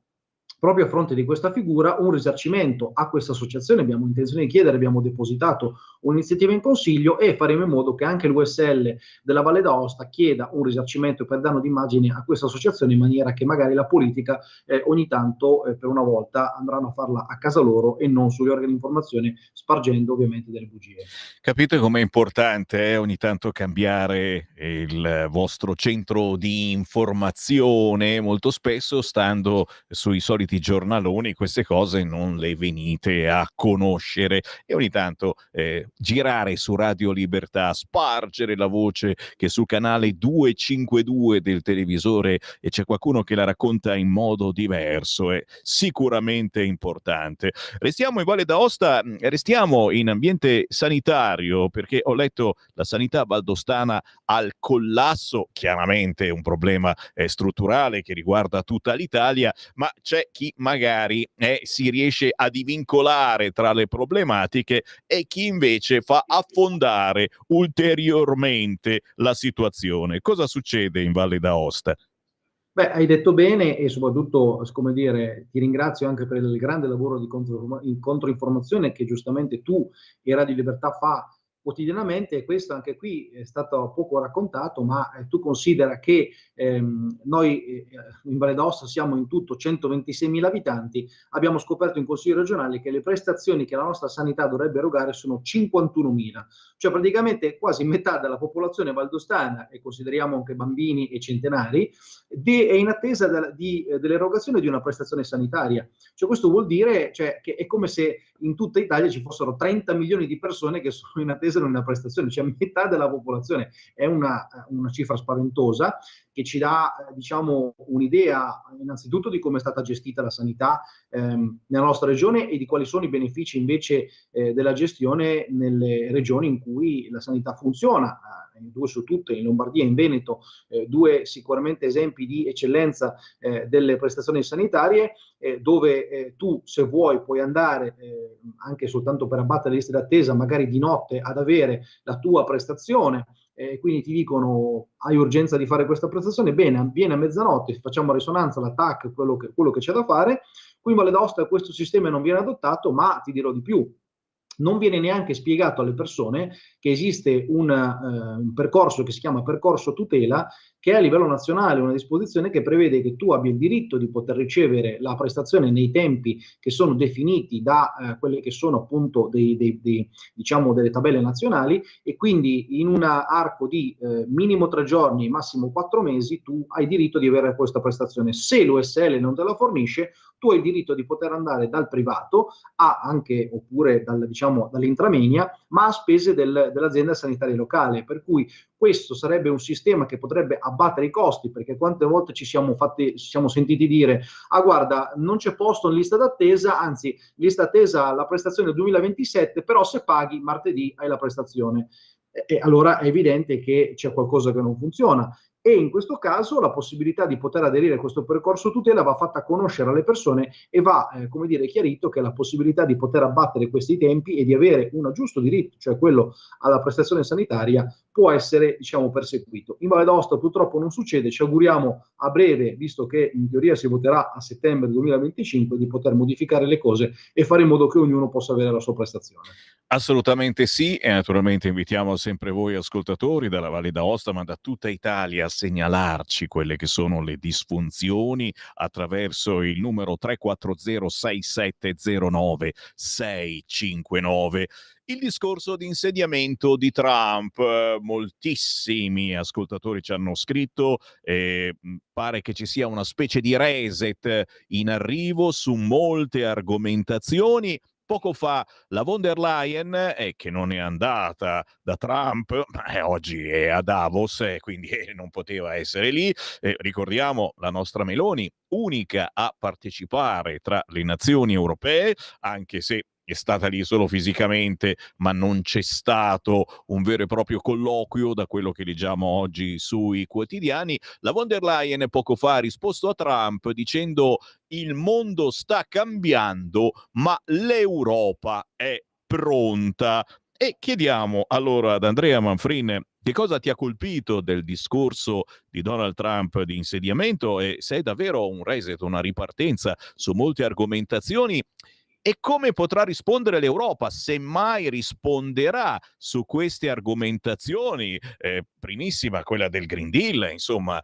proprio a fronte di questa figura, un risarcimento a questa associazione. Abbiamo intenzione di chiedere, abbiamo depositato un'iniziativa in Consiglio e faremo in modo che anche l'USL della Valle d'Aosta chieda un risarcimento per danno d'immagine a questa associazione, in maniera che magari la politica ogni tanto, per una volta, andranno a farla a casa loro e non sugli organi di informazione, spargendo ovviamente delle bugie. Capite com'è importante ogni tanto cambiare il vostro centro di informazione? Molto spesso, stando sui soliti giornaloni, queste cose non le venite a conoscere, e ogni tanto girare su Radio Libertà, spargere la voce che sul canale 252 del televisore e c'è qualcuno che la racconta in modo diverso è sicuramente importante. Restiamo in Valle d'Aosta, restiamo in ambiente sanitario, perché ho letto la sanità valdostana al collasso, chiaramente un problema strutturale che riguarda tutta l'Italia, ma c'è chi magari si riesce a divincolare tra le problematiche e chi invece fa affondare ulteriormente la situazione. Cosa succede in Valle d'Aosta? Beh, hai detto bene, e soprattutto, come dire, ti ringrazio anche per il grande lavoro di controinformazione che giustamente tu e Radio Libertà fa quotidianamente. E questo anche qui è stato poco raccontato, ma tu considera che noi in Valle d'Aosta siamo in tutto 126.000 abitanti, abbiamo scoperto in Consiglio regionale che le prestazioni che la nostra sanità dovrebbe erogare sono 51.000, cioè praticamente quasi metà della popolazione valdostana, e consideriamo anche bambini e centenari, è in attesa dell'erogazione di una prestazione sanitaria. Cioè, questo vuol dire, cioè, che è come se in tutta Italia ci fossero 30 milioni di persone che sono in attesa di una prestazione, cioè metà della popolazione. È una cifra spaventosa, che ci dà, diciamo, un'idea innanzitutto di come è stata gestita la sanità nella nostra regione e di quali sono i benefici invece della gestione nelle regioni in cui la sanità funziona. Due su tutte, in Lombardia e in Veneto, due sicuramente esempi di eccellenza delle prestazioni sanitarie, dove tu, se vuoi, puoi andare anche soltanto per abbattere le liste d'attesa, magari di notte, ad avere la tua prestazione. Quindi ti dicono: hai urgenza di fare questa prestazione? Bene, vieni a mezzanotte, facciamo risonanza, l'attacco, quello che c'è da fare. Qui in Valle d'Aosta questo sistema non viene adottato, ma ti dirò di più: non viene neanche spiegato alle persone che esiste un percorso che si chiama percorso tutela, che è a livello nazionale una disposizione che prevede che tu abbia il diritto di poter ricevere la prestazione nei tempi che sono definiti da quelle che sono appunto diciamo delle tabelle nazionali, e quindi in un arco di minimo 3 giorni, massimo 4 mesi, tu hai diritto di avere questa prestazione. Se l'USL non te la fornisce, tu hai il diritto di poter andare dal privato anche, oppure dall'intramenia, ma a spese dell'azienda sanitaria locale. Per cui questo sarebbe un sistema che potrebbe abbattere i costi, perché quante volte ci siamo sentiti dire: ah, guarda, non c'è posto in lista d'attesa, anzi, lista d'attesa la prestazione del 2027, però se paghi martedì hai la prestazione. E allora è evidente che c'è qualcosa che non funziona. E in questo caso la possibilità di poter aderire a questo percorso tutela va fatta conoscere alle persone e va, come dire, chiarito che la possibilità di poter abbattere questi tempi e di avere un giusto diritto, cioè quello alla prestazione sanitaria, può essere, diciamo, perseguito. In Valle d'Aosta purtroppo non succede, ci auguriamo a breve, visto che in teoria si voterà a settembre 2025, di poter modificare le cose e fare in modo che ognuno possa avere la sua prestazione. Assolutamente sì, e naturalmente invitiamo sempre voi ascoltatori dalla Valle d'Aosta, ma da tutta Italia, a segnalarci quelle che sono le disfunzioni attraverso il numero 340 6709 659. il discorso di insediamento di Trump. Moltissimi ascoltatori ci hanno scritto, pare che ci sia una specie di reset in arrivo su molte argomentazioni. Poco fa la von der Leyen, che non è andata da Trump, ma oggi è a Davos, quindi non poteva essere lì. Ricordiamo la nostra Meloni, unica a partecipare tra le nazioni europee, anche se è stata lì solo fisicamente, ma non c'è stato un vero e proprio colloquio, da quello che leggiamo oggi sui quotidiani. La von der Leyen poco fa ha risposto a Trump dicendo: il mondo sta cambiando, ma l'Europa è pronta. E chiediamo allora ad Andrea Manfrin che cosa ti ha colpito del discorso di Donald Trump di insediamento, e se è davvero un reset, una ripartenza su molte argomentazioni, e come potrà rispondere l'Europa, se mai risponderà su queste argomentazioni. Primissima quella del Green Deal, insomma,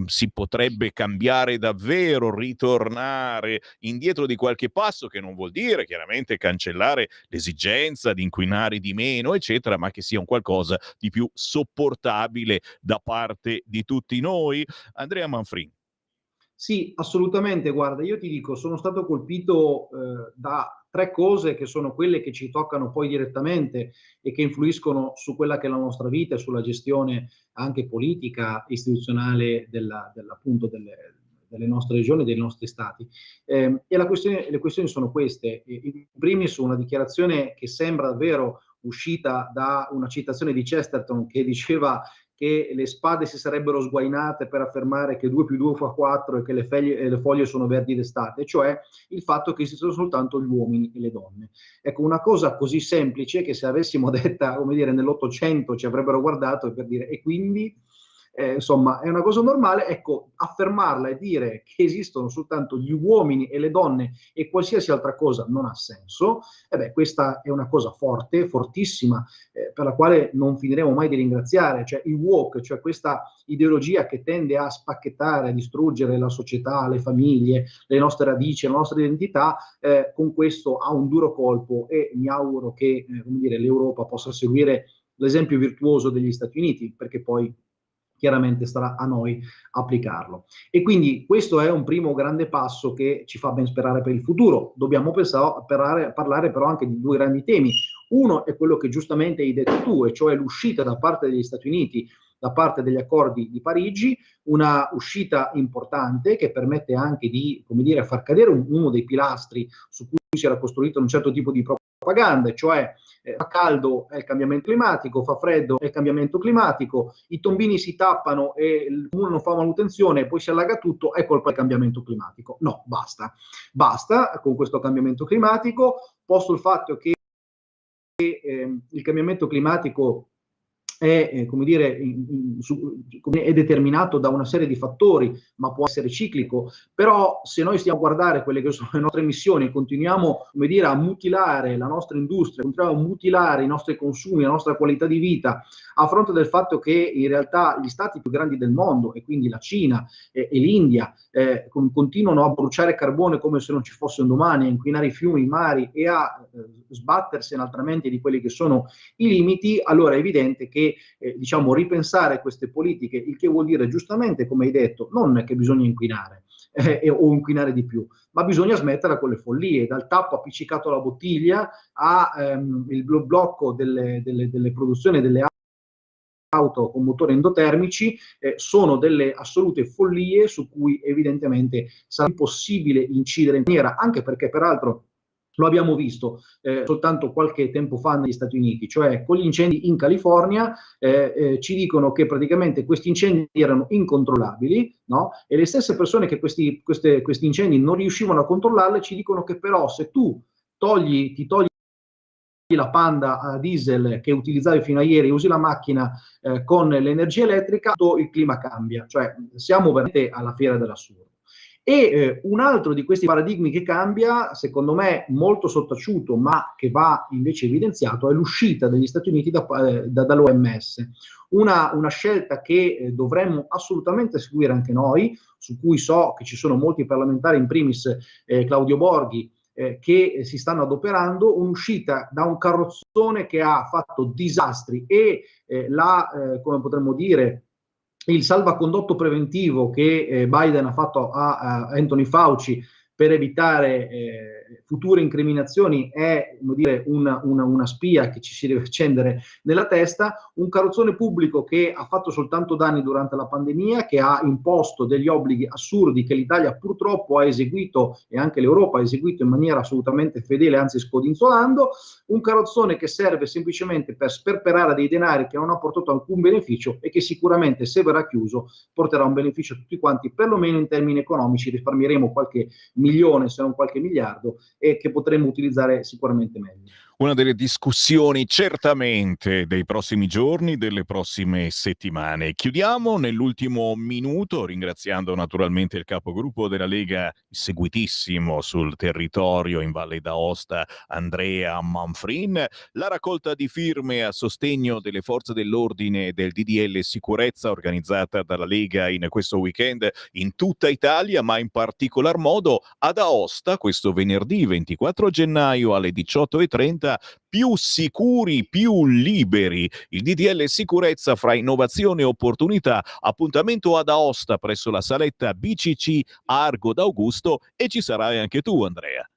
si potrebbe cambiare davvero, ritornare indietro di qualche passo, che non vuol dire chiaramente cancellare l'esigenza di inquinare di meno, eccetera, ma che sia un qualcosa di più sopportabile da parte di tutti noi. Andrea Manfrin. Sì, assolutamente. Guarda, io ti dico, sono stato colpito da tre cose che sono quelle che ci toccano poi direttamente e che influiscono su quella che è la nostra vita e sulla gestione anche politica, istituzionale appunto delle nostre regioni, dei nostri stati. E le questioni sono queste. In primis, una dichiarazione che sembra davvero uscita da una citazione di Chesterton, che diceva che le spade si sarebbero sguainate per affermare che 2 più 2 fa 4 e che le foglie sono verdi d'estate, cioè il fatto che esistono soltanto gli uomini e le donne. Ecco, una cosa così semplice che se avessimo detta, come dire, nell'800 ci avrebbero guardato per dire, e quindi... insomma, è una cosa normale. Ecco, affermarla e dire che esistono soltanto gli uomini e le donne e qualsiasi altra cosa non ha senso. Questa è una cosa forte, fortissima, per la quale non finiremo mai di ringraziare. Cioè il woke, cioè questa ideologia che tende a spacchettare, a distruggere la società, le famiglie, le nostre radici, la nostra identità, con questo ha un duro colpo, e mi auguro che come dire, l'Europa possa seguire l'esempio virtuoso degli Stati Uniti, perché poi chiaramente starà a noi applicarlo. E quindi questo è un primo grande passo che ci fa ben sperare per il futuro. Dobbiamo parlare però anche di due grandi temi. Uno è quello che giustamente hai detto tu, e cioè l'uscita da parte degli Stati Uniti, da parte degli accordi di Parigi, una uscita importante che permette anche di, come dire, far cadere uno dei pilastri su cui si era costruito un certo tipo di propaganda, cioè fa caldo è il cambiamento climatico, fa freddo è il cambiamento climatico, i tombini si tappano e il comune non fa manutenzione e poi si allaga tutto, è colpa del cambiamento climatico. No, basta con questo cambiamento climatico, posto il fatto che il cambiamento climatico è, come dire, è determinato da una serie di fattori, ma può essere ciclico. Però se noi stiamo a guardare quelle che sono le nostre emissioni e continuiamo, come dire, a mutilare la nostra industria, continuiamo a mutilare i nostri consumi, la nostra qualità di vita, a fronte del fatto che in realtà gli stati più grandi del mondo, e quindi la Cina e l'India, continuano a bruciare carbone come se non ci fosse un domani, a inquinare i fiumi, i mari e a sbattersene altramente di quelli che sono i limiti, allora è evidente che diciamo ripensare queste politiche, il che vuol dire giustamente, come hai detto, non che bisogna inquinare o inquinare di più, ma bisogna smettere con le follie, dal tappo appiccicato alla bottiglia il blocco delle produzioni delle auto con motori endotermici, sono delle assolute follie su cui evidentemente sarà impossibile incidere in maniera, anche perché peraltro lo abbiamo visto soltanto qualche tempo fa negli Stati Uniti, cioè con gli incendi in California ci dicono che praticamente questi incendi erano incontrollabili, no? E le stesse persone che questi incendi non riuscivano a controllarli ci dicono che però se tu ti togli la Panda a diesel che utilizzavi fino a ieri, usi la macchina con l'energia elettrica, il clima cambia. Cioè siamo veramente alla fiera dell'assurdo. E un altro di questi paradigmi che cambia, secondo me molto sottaciuto, ma che va invece evidenziato, è l'uscita degli Stati Uniti dall'OMS. Una scelta che dovremmo assolutamente seguire anche noi, su cui so che ci sono molti parlamentari, in primis Claudio Borghi, che si stanno adoperando, un'uscita da un carrozzone che ha fatto disastri e come potremmo dire, il salvacondotto preventivo che Biden ha fatto a Anthony Fauci per evitare future incriminazioni è, come dire, una spia che ci si deve accendere nella testa, un carrozzone pubblico che ha fatto soltanto danni durante la pandemia, che ha imposto degli obblighi assurdi che l'Italia purtroppo ha eseguito e anche l'Europa ha eseguito in maniera assolutamente fedele, anzi scodinzolando, un carrozzone che serve semplicemente per sperperare dei denari che non ha portato alcun beneficio e che sicuramente, se verrà chiuso, porterà un beneficio a tutti quanti, perlomeno in termini economici risparmieremo qualche milione, se non qualche miliardo, e che potremo utilizzare sicuramente meglio. Una delle discussioni certamente dei prossimi giorni, delle prossime settimane. Chiudiamo nell'ultimo minuto ringraziando naturalmente il capogruppo della Lega, seguitissimo sul territorio in Valle d'Aosta, Andrea Manfrin. La raccolta di firme a sostegno delle forze dell'ordine e del DDL Sicurezza organizzata dalla Lega in questo weekend in tutta Italia, ma in particolar modo ad Aosta questo venerdì 24 gennaio alle 18:30. Più sicuri, più liberi. Il DDL Sicurezza fra innovazione e opportunità. Appuntamento ad Aosta presso la saletta BCC Argo d'Augusto, e ci sarai anche tu, Andrea.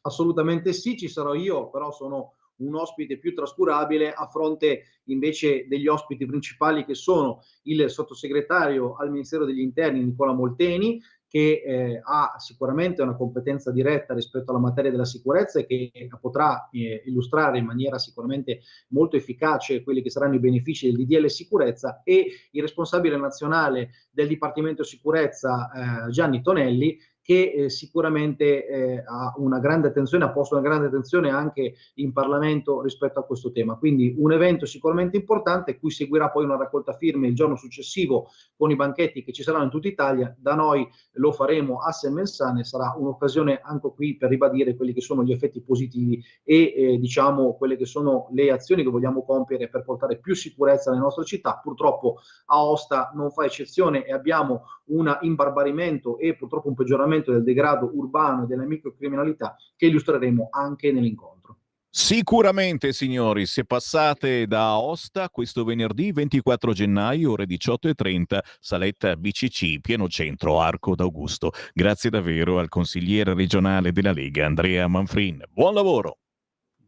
Assolutamente sì, ci sarò io, però sono un ospite più trascurabile a fronte invece degli ospiti principali, che sono il sottosegretario al Ministero degli Interni Nicola Molteni, che ha sicuramente una competenza diretta rispetto alla materia della sicurezza e che potrà illustrare in maniera sicuramente molto efficace quelli che saranno i benefici del DDL Sicurezza, e il responsabile nazionale del Dipartimento Sicurezza Gianni Tonelli, che sicuramente ha una grande attenzione, ha posto una grande attenzione anche in Parlamento rispetto a questo tema. Quindi un evento sicuramente importante, cui seguirà poi una raccolta firme il giorno successivo con i banchetti che ci saranno in tutta Italia. Da noi lo faremo a Semmensane, sarà un'occasione anche qui per ribadire quelli che sono gli effetti positivi e diciamo quelle che sono le azioni che vogliamo compiere per portare più sicurezza nelle nostre città. Purtroppo Aosta non fa eccezione e abbiamo un imbarbarimento e purtroppo un peggioramento del degrado urbano e della microcriminalità che illustreremo anche nell'incontro. Sicuramente, signori, se passate da Aosta questo venerdì 24 gennaio ore 18:30, saletta BCC, pieno centro, Arco d'Augusto. Grazie davvero al consigliere regionale della Lega, Andrea Manfrin. Buon lavoro!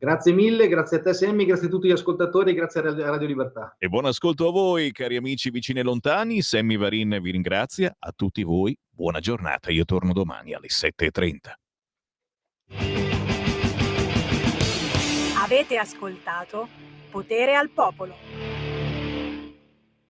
Grazie mille, grazie a te Semmi, grazie a tutti gli ascoltatori, grazie a Radio Libertà. E buon ascolto a voi, cari amici vicini e lontani. Semmi Varin vi ringrazia, a tutti voi buona giornata, io torno domani alle 7:30. Avete ascoltato Potere al Popolo.